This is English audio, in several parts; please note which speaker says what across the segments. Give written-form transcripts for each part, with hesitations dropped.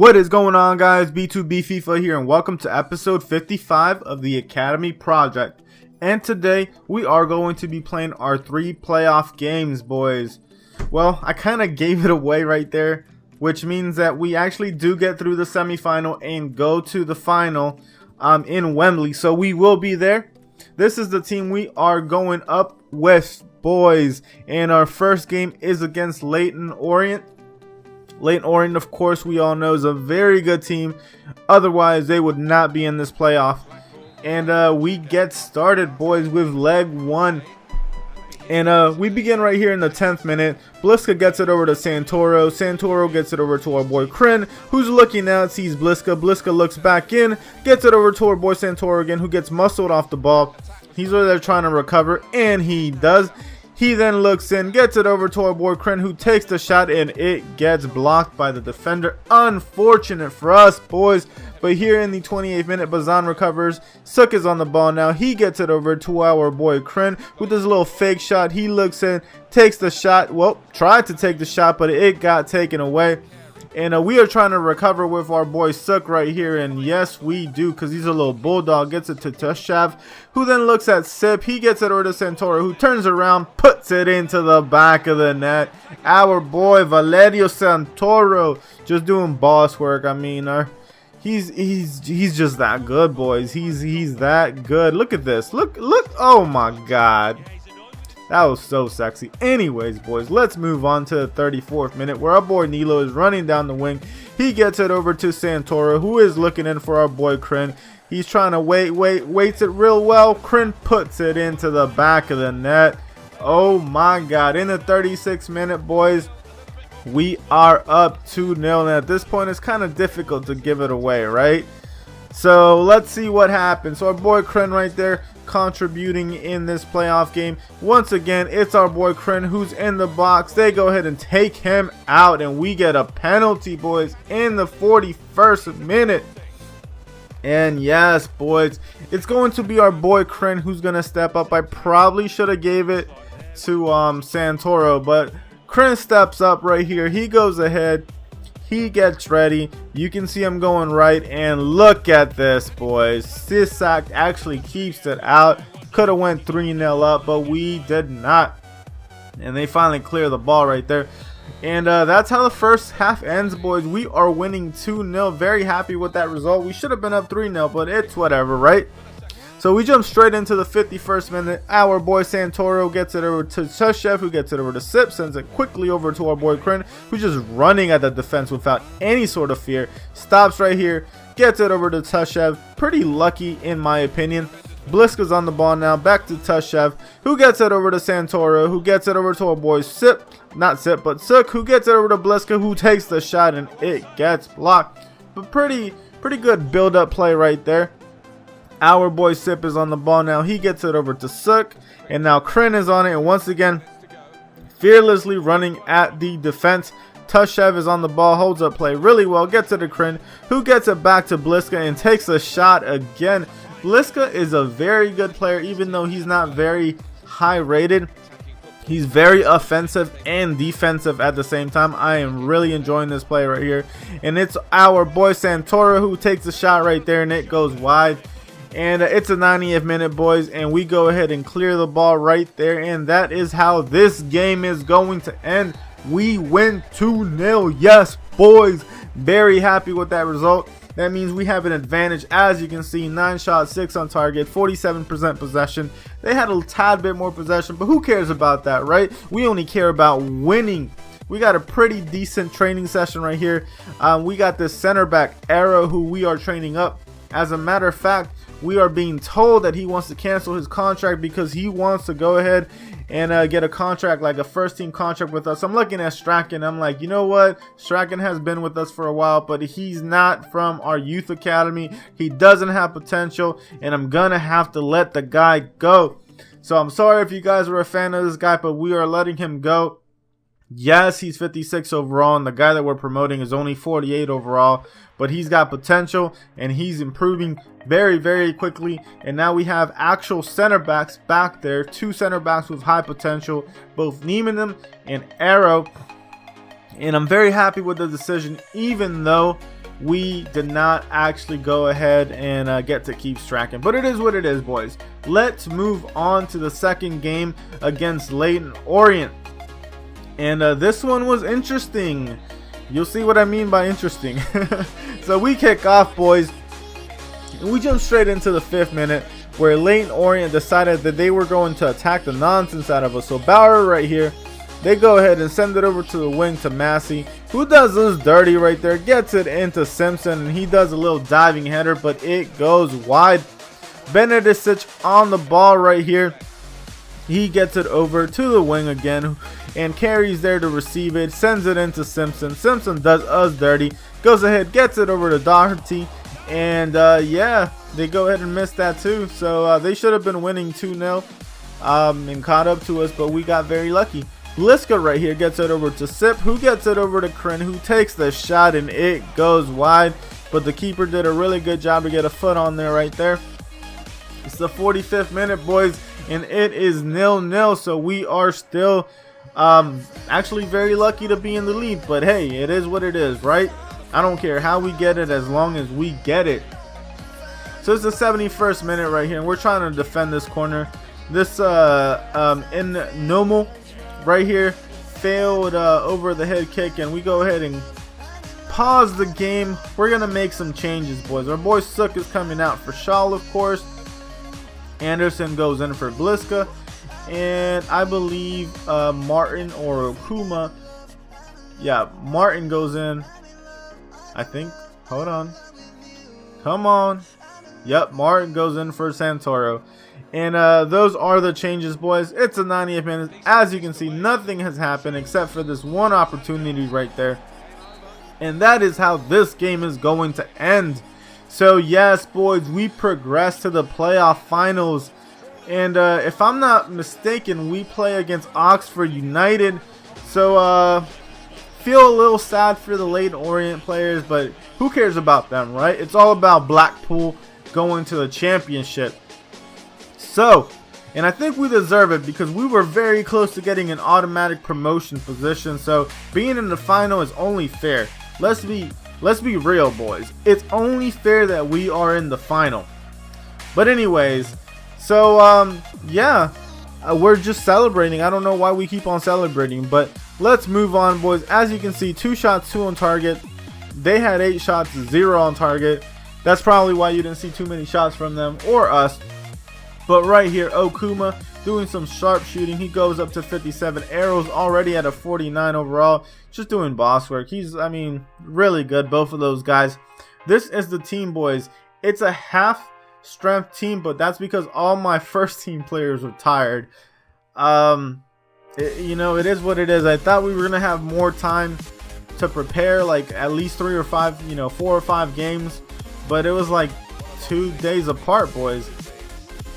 Speaker 1: What is going on, guys? B2B FIFA here, and welcome to episode 55 of the Academy Project. And today we are going to be playing our 3 playoff games, boys. Well, I kind of gave it away right there, which means that we actually do get through the semifinal and go to the final in Wembley. So we will be there. This is the team we are going up with, boys. And our first game is against Leyton Orient. Leyton Orient, of course, we all know is a very good team. Otherwise, they would not be in this playoff. And we get started, boys, with leg 1. And we begin right here in the 10th minute. Bliska gets it over to Santoro. Santoro gets it over to our boy Kryn, who's looking out, sees Bliska. Bliska looks back in, gets it over to our boy Santoro again, who gets muscled off the ball. He's over there trying to recover, and he does. He then looks in, gets it over to our boy Kryn, who takes the shot, and it gets blocked by the defender. Unfortunate for us, boys. But here in the 28th minute, Bazan recovers. Suk is on the ball now. He gets it over to our boy Kryn with this little fake shot. He looks in, takes the shot. Well, tried to take the shot, but it got taken away. And we are trying to recover with our boy Suk right here. And yes, we do, because he's a little bulldog. Gets it to Tushav, who then looks at Sip. He gets it over to Santoro, who turns around, puts it into the back of the net. Our boy Valerio Santoro just doing boss work. I mean, he's just that good, boys. He's that good. Look at this. Look. Oh my God. That was so sexy. Anyways, boys, let's move on to the 34th minute, where our boy Nilo is running down the wing. He gets it over to Santoro, who is looking in for our boy Kryn. He's trying to waits it real well. Kryn puts it into the back of the net. Oh my God. In the 36th minute, boys, we are up 2-0. And at this point, it's kind of difficult to give it away, right? So let's see what happens. So our boy Kryn right there contributing in this playoff game. Once again, it's our boy Kryn who's in the box. They go ahead and take him out, and we get a penalty, boys, in the 41st minute. And yes, boys, it's going to be our boy Kryn who's going to step up. I probably should have gave it to Santoro, but Kryn steps up right here. He goes ahead. He gets ready. You can see him going right, and look at this, boys. Sisak actually keeps it out. Could have went 3-0 up, but we did not. And they finally clear the ball right there. And that's how the first half ends, boys. We are winning 2-0. Very happy with that result. We should have been up 3-0, but it's whatever, right? So we jump straight into the 51st minute. Our boy Santoro gets it over to Tushev, who gets it over to Sip, sends it quickly over to our boy Kryn, who's just running at the defense without any sort of fear. Stops right here, gets it over to Tushev. Pretty lucky in my opinion. Bliska's on the ball now, back to Tushev, who gets it over to Santoro, who gets it over to our boy Sip, not Sip, but Suk, who gets it over to Bliska, who takes the shot, and it gets blocked. But pretty good build-up play right there. Our boy Sip is on the ball now. He gets it over to Suk. And now Kryn is on it. And once again, fearlessly running at the defense. Tushev is on the ball. Holds up play really well. Gets it to Kryn, who gets it back to Bliska and takes a shot again. Bliska is a very good player, even though he's not very high rated. He's very offensive and defensive at the same time. I am really enjoying this play right here. And it's our boy Santoro who takes the shot right there, and it goes wide. And it's a 90th minute, boys, and we go ahead and clear the ball right there. And that is how this game is going to end. We win 2-0. Yes, boys. Very happy with that result. That means we have an advantage. As you can see, 9 shots, 6 on target, 47% possession. They had a tad bit more possession, but who cares about that, right? We only care about winning. We got a pretty decent training session right here. We got this center back, Arrow, who we are training up. As a matter of fact, we are being told that he wants to cancel his contract because he wants to go ahead and get a contract, like a first team contract with us. I'm looking at Strachan. I'm like, you know what? Strachan has been with us for a while, but he's not from our youth academy. He doesn't have potential, and I'm going to have to let the guy go. So I'm sorry if you guys were a fan of this guy, but we are letting him go. Yes, he's 56 overall, and the guy that we're promoting is only 48 overall, but he's got potential, and he's improving very, very quickly. And now we have actual center backs back there, 2 center backs with high potential, both Neiman and Arrow. And I'm very happy with the decision, even though we did not actually go ahead and get to keep tracking, but it is what it is, boys. Let's move on to the second game against Leyton Orient, and this one was interesting. You'll see what I mean by interesting. So we kick off, boys, and we jump straight into the 5th minute, where Leyton Orient decided that they were going to attack the nonsense out of us. So Bauer right here, they go ahead and send it over to the wing to Massey, who does this dirty right there, gets it into Simpson, and he does a little diving header, but it goes wide. Benedicic on the ball right here. He gets it over to the wing again and carries there to receive it, sends it into Simpson. Simpson does us dirty, goes ahead, gets it over to Doherty, and yeah, they go ahead and miss that too. So they should have been winning 2-0 and caught up to us, but we got very lucky. Bliska right here gets it over to Sip, who gets it over to Kryn, who takes the shot, and it goes wide, but the keeper did a really good job to get a foot on there right there. It's the 45th minute, boys, and it is 0-0, so we are still actually very lucky to be in the lead, but hey, it is what it is, right? I don't care how we get it as long as we get it. So it's the 71st minute right here, and we're trying to defend this corner. This in Nomel right here failed over the head kick, and we go ahead and pause the game. We're gonna make some changes, boys. Our boy Sook is coming out for Shaw, of course. Anderson goes in for Bliska, and I believe Martin or Okuma, yeah, Martin goes in, I think. Hold on, come on. Yep, Martin goes in for Santoro. And those are the changes, boys. It's the 90th minute. As you can see, nothing has happened except for this one opportunity right there. And that is how this game is going to end. So yes, boys, we progress to the playoff finals. And if I'm not mistaken, we play against Oxford United. So feel a little sad for the Leyton Orient players, but who cares about them, right? It's all about Blackpool going to the championship. So, and I think we deserve it because we were very close to getting an automatic promotion position. So being in the final is only fair. Let's be real, boys. It's only fair that we are in the final. But anyways, so yeah, we're just celebrating. I don't know why we keep on celebrating, but let's move on, boys. As you can see, 2 shots, 2 on target. They had 8 shots, 0 on target. That's probably why you didn't see too many shots from them or us. But right here, Okuma doing some sharp shooting. He goes up to 57 arrows, already at a 49 overall. Just doing boss work. He's, I mean, really good, both of those guys. This is the team, boys. It's a half strength team, but that's because all my first team players are tired. You know, it is what it is. I thought we were going to have more time to prepare, like at least 3 or 5, you know, 4 or 5 games. But it was like 2 days apart, boys.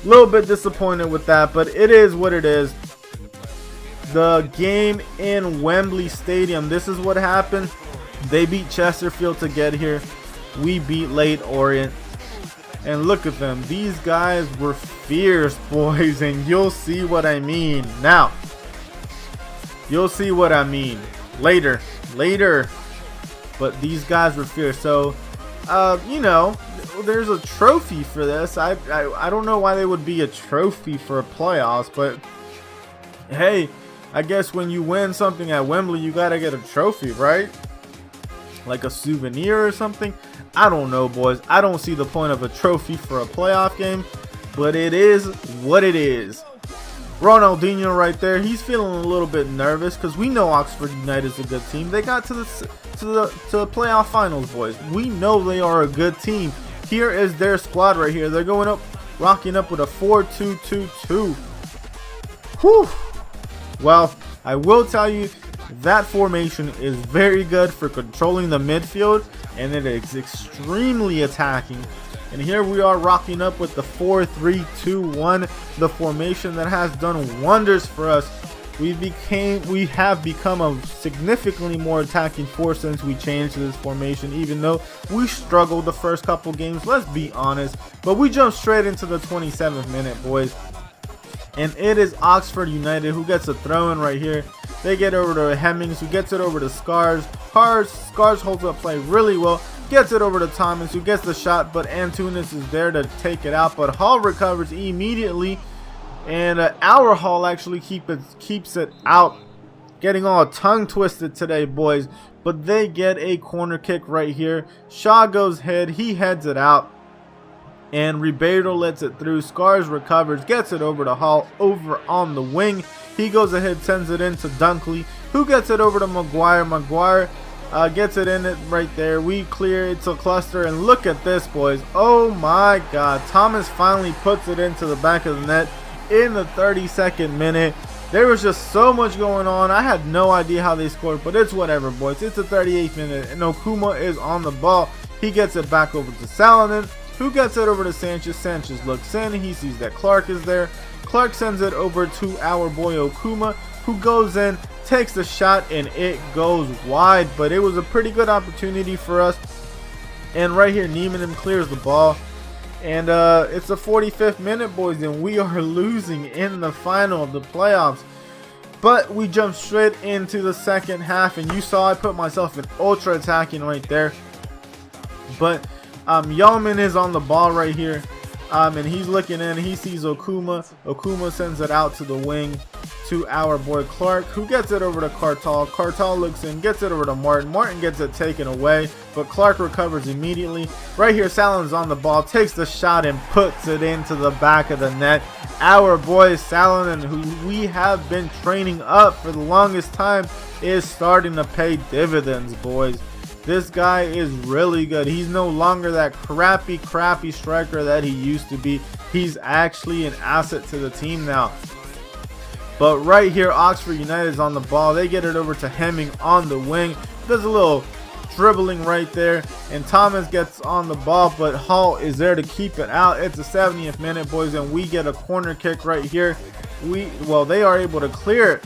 Speaker 1: A little bit disappointed with that, but it is what it is. The game in Wembley Stadium, this is what happened. They beat Chesterfield to get here. We beat Leyton Orient. And look at them. These guys were fierce, boys, and you'll see what I mean. Now, you'll see what I mean later. But these guys were fierce. So, you know, there's a trophy for this. I don't know why they would be a trophy for a playoffs, but hey, I guess when you win something at Wembley, you gotta get a trophy, right? Like a souvenir or something. I don't know, boys. I don't see the point of a trophy for a playoff game, but it is what it is. Ronaldinho right there, he's feeling a little bit nervous because we know Oxford United is a good team. They got to the playoff finals, boys. We know they are a good team. Here is their squad right here. They're going up, rocking up with a 4-2-2-2. Whew. Well, I will tell you that formation is very good for controlling the midfield, and it is extremely attacking. And here we are rocking up with the 4-3-2-1, the formation that has done wonders for us. We have become a significantly more attacking force since we changed to this formation, even though we struggled the first couple games, let's be honest. But we jump straight into the 27th minute, boys. And it is Oxford United who gets a throw in right here. They get over to Hemmings, who gets it over to Scars. Scars holds up play really well. Gets it over to Thomas, who gets the shot, but Antunes is there to take it out. But Hall recovers immediately, and our Hall actually keeps it out. Getting all tongue twisted today, boys. But they get a corner kick right here. Shaw goes head, he heads it out, and Ribeiro lets it through. Scars recovers, gets it over to Hall over on the wing. He goes ahead, sends it in to Dunkley, who gets it over to Maguire. Maguire gets it in it right there. We clear. It's a cluster, and look at this, boys. Oh my God. Thomas finally puts it into the back of the net in the 32nd minute. There was just so much going on. I had no idea how they scored, but it's whatever, boys. It's the 38th minute, and Okuma is on the ball. He gets it back over to Salonen, who gets it over to Sanchez. Sanchez looks in. He sees that Clark is there. Clark sends it over to our boy Okuma, who goes in, takes the shot, and it goes wide. But it was a pretty good opportunity for us. And right here, Niemann clears the ball. And it's the 45th minute, boys, and we are losing in the final of the playoffs. But we jump straight into the second half, and you saw I put myself in ultra attacking right there. But Yeoman is on the ball right here, and he's looking in. He sees Okuma. Okuma sends it out to the wing to our boy Clark, who gets it over to Cartal. Cartal looks in, gets it over to Martin. Martin gets it taken away, but Clark recovers immediately. Right here, Salen's on the ball, takes the shot and puts it into the back of the net. Our boy Salonen, who we have been training up for the longest time, is starting to pay dividends, boys. This guy is really good. He's no longer that crappy striker that he used to be. He's actually an asset to the team now. But right here, Oxford United is on the ball. They get it over to Hemming on the wing. Does a little dribbling right there, and Thomas gets on the ball, but Hall is there to keep it out. It's the 70th minute, boys, and we get a corner kick right here. They are able to clear it,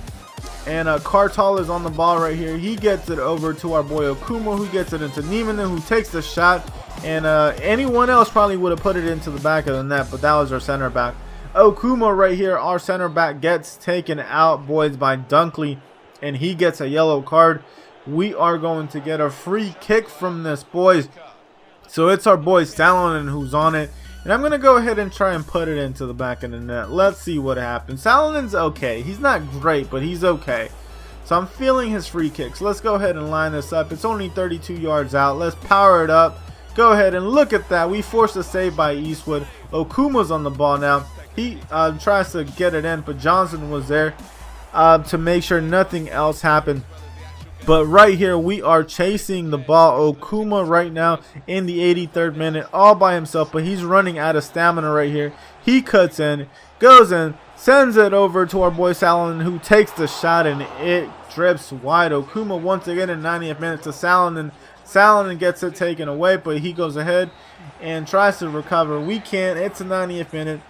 Speaker 1: and Cartal is on the ball right here. He gets it over to our boy Okuma, who gets it into Niemann, who takes the shot, and anyone else probably would have put it into the back of the net, but that was our center back. Okuma right here, our center back, gets taken out, boys, by Dunkley, and he gets a yellow card. We are going to get a free kick from this, boys. So it's our boy Salonen who's on it, and I'm going to go ahead and try and put it into the back of the net. Let's see what happens. Salonen's okay. He's not great, but he's okay. So I'm feeling his free kicks. Let's go ahead and line this up. It's only 32 yards out. Let's power it up. Go ahead and look at that. We forced a save by Eastwood. Okuma's on the ball now. He tries to get it in, but Johnson was there to make sure nothing else happened. But right here, we are chasing the ball. Okuma right now in the 83rd minute, all by himself, but he's running out of stamina right here. He cuts in, goes in, sends it over to our boy Salonen, who takes the shot, and it drips wide. Okuma once again in 90th minute to Salonen. Salonen gets it taken away, but he goes ahead and tries to recover. We can't. It's the 90th minute.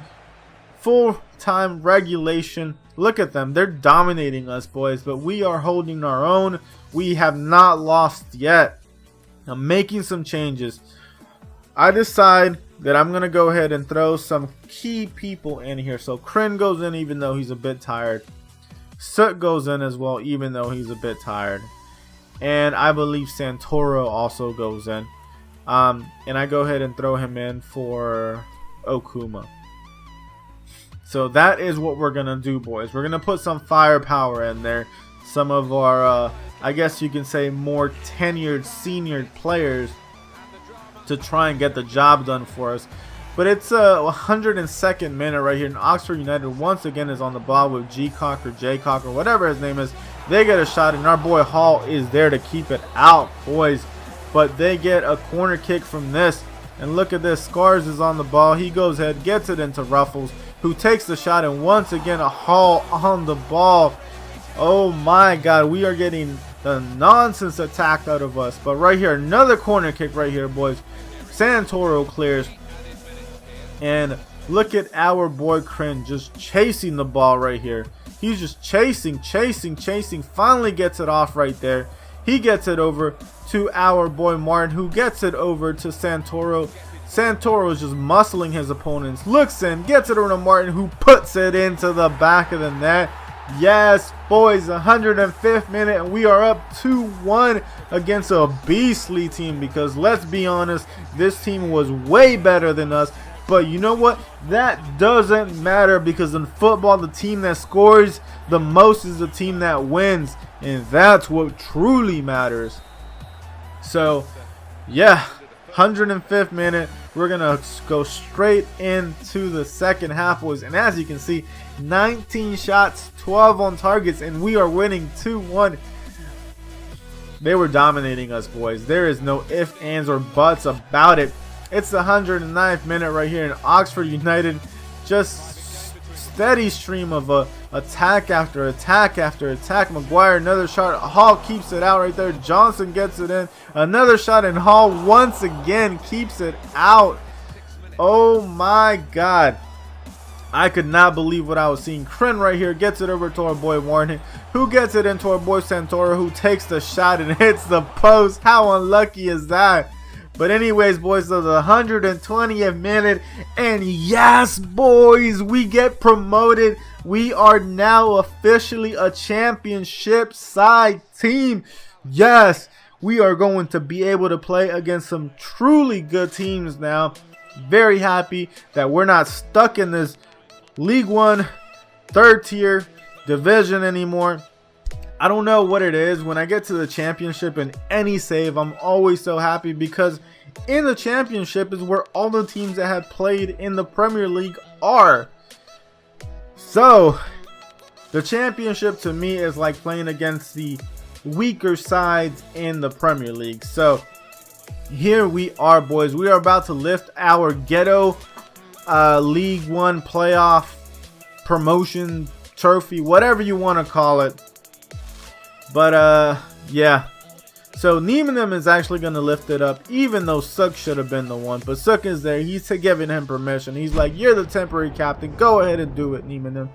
Speaker 1: Full-time regulation. Look at them. They're dominating us, boys, but we are holding our own. We have not lost yet. I'm making some changes. I decide that I'm going to go ahead and throw some key people in here. So Kryn goes in even though he's a bit tired. Soot goes in as well even though he's a bit tired. And I believe Santoro also goes in. And I go ahead and throw him in for Okuma. So that is what we're going to do, boys. We're going to put some firepower in there. Some of our, I guess you can say, more tenured, senior players to try and get the job done for us. But it's a 102nd minute right here. And Oxford United once again is on the ball with G-Cock or J-Cock or whatever his name is. They get a shot, and our boy Hall is there to keep it out, boys. But they get a corner kick from this. And look at this. Scars is on the ball. He goes ahead, gets it into Ruffles, who takes the shot, and once again a Hall on the ball. Oh my God, we are getting the nonsense attacked out of us. But right here, another corner kick right here, boys. Santoro clears. And look at our boy Kryn just chasing the ball right here. He's just chasing. Finally gets it off right there. He gets it over to our boy Martin, who gets it over to Santoro. Santoro is just muscling his opponents. Looks in, gets it over to Martin, who puts it into the back of the net. Yes, boys, 105th minute, and we are up 2-1 against a beastly team, because let's be honest, this team was way better than us. But you know what? That doesn't matter, because in football, the team that scores the most is the team that wins, and that's what truly matters. So, yeah, 105th minute. We're going to go straight into the second half, boys. And as you can see, 19 shots, 12 on targets, and we are winning 2-1. They were dominating us, boys. There is no ifs, ands, or buts about it. It's the 109th minute right here, in Oxford United just steady stream of attack after attack after attack. Maguire, another shot. Hall keeps it out right there. Johnson gets it in. Another shot, and Hall once again keeps it out. Oh my God. I could not believe what I was seeing. Kren right here gets it over to our boy Warren, who gets it into our boy Santoro, who takes the shot and hits the post. How unlucky is that? But anyways, boys, so the 120th minute, and yes, boys, we get promoted. We are now officially a championship side team. Yes, we are going to be able to play against some truly good teams now. Very happy that we're not stuck in this League One third tier division anymore. I don't know what it is. When I get to the championship in any save, I'm always so happy, because in the championship is where all the teams that have played in the Premier League are. So the championship to me is like playing against the weaker sides in the Premier League. So here we are, boys. We are about to lift our ghetto League One playoff promotion trophy, whatever you want to call it. But yeah, so Niemann is actually going to lift it up, even though Suk should have been the one. But Suk is there. He's giving him permission. He's like, you're the temporary captain. Go ahead and do it, Niemann.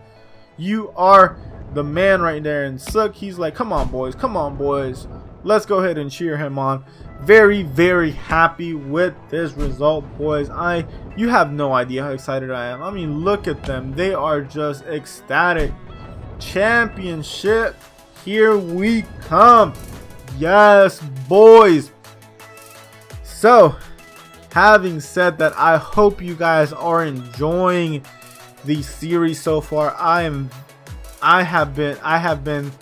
Speaker 1: You are the man right there. And Suk, he's like, come on, boys. Come on, boys. Let's go ahead and cheer him on. Very, very happy with this result, boys. You have no idea how excited I am. I mean, look at them. They are just ecstatic. Championship. Here we come. Yes, boys. So, having said that, I hope you guys are enjoying the series so far. I have been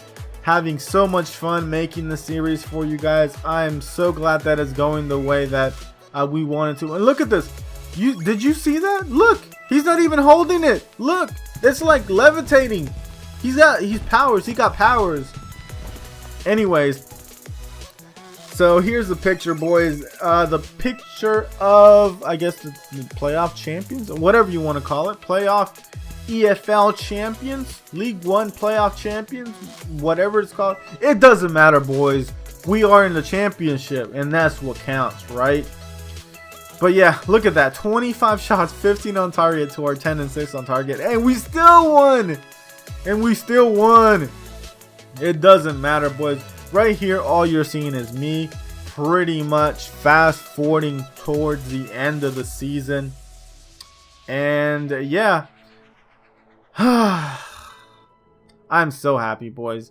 Speaker 1: having so much fun making the series for you guys. I am so glad that it's going the way that we wanted to. And look at this. Did you see that? Look, he's not even holding it. Look, it's like levitating. He's powers. He got powers. Anyways, so here's the picture, boys. The picture of, I guess, the playoff champions, or whatever you want to call it. Playoff EFL champions, League One playoff champions, whatever it's called. It doesn't matter, boys. We are in the championship, and that's what counts, right? But yeah, look at that. 25 shots, 15 on target to our 10 and 6 on target. And we still won. And we still won. It doesn't matter, boys. Right here, all you're seeing is me pretty much fast forwarding towards the end of the season. And yeah. I'm so happy, boys.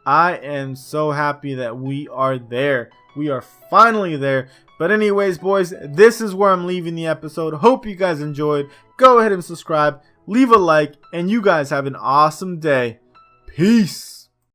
Speaker 1: I am so happy that we are there. We are finally there. But anyways, boys, this is where I'm leaving the episode. Hope you guys enjoyed. Go ahead and subscribe. Leave a like. And you guys have an awesome day. Peace.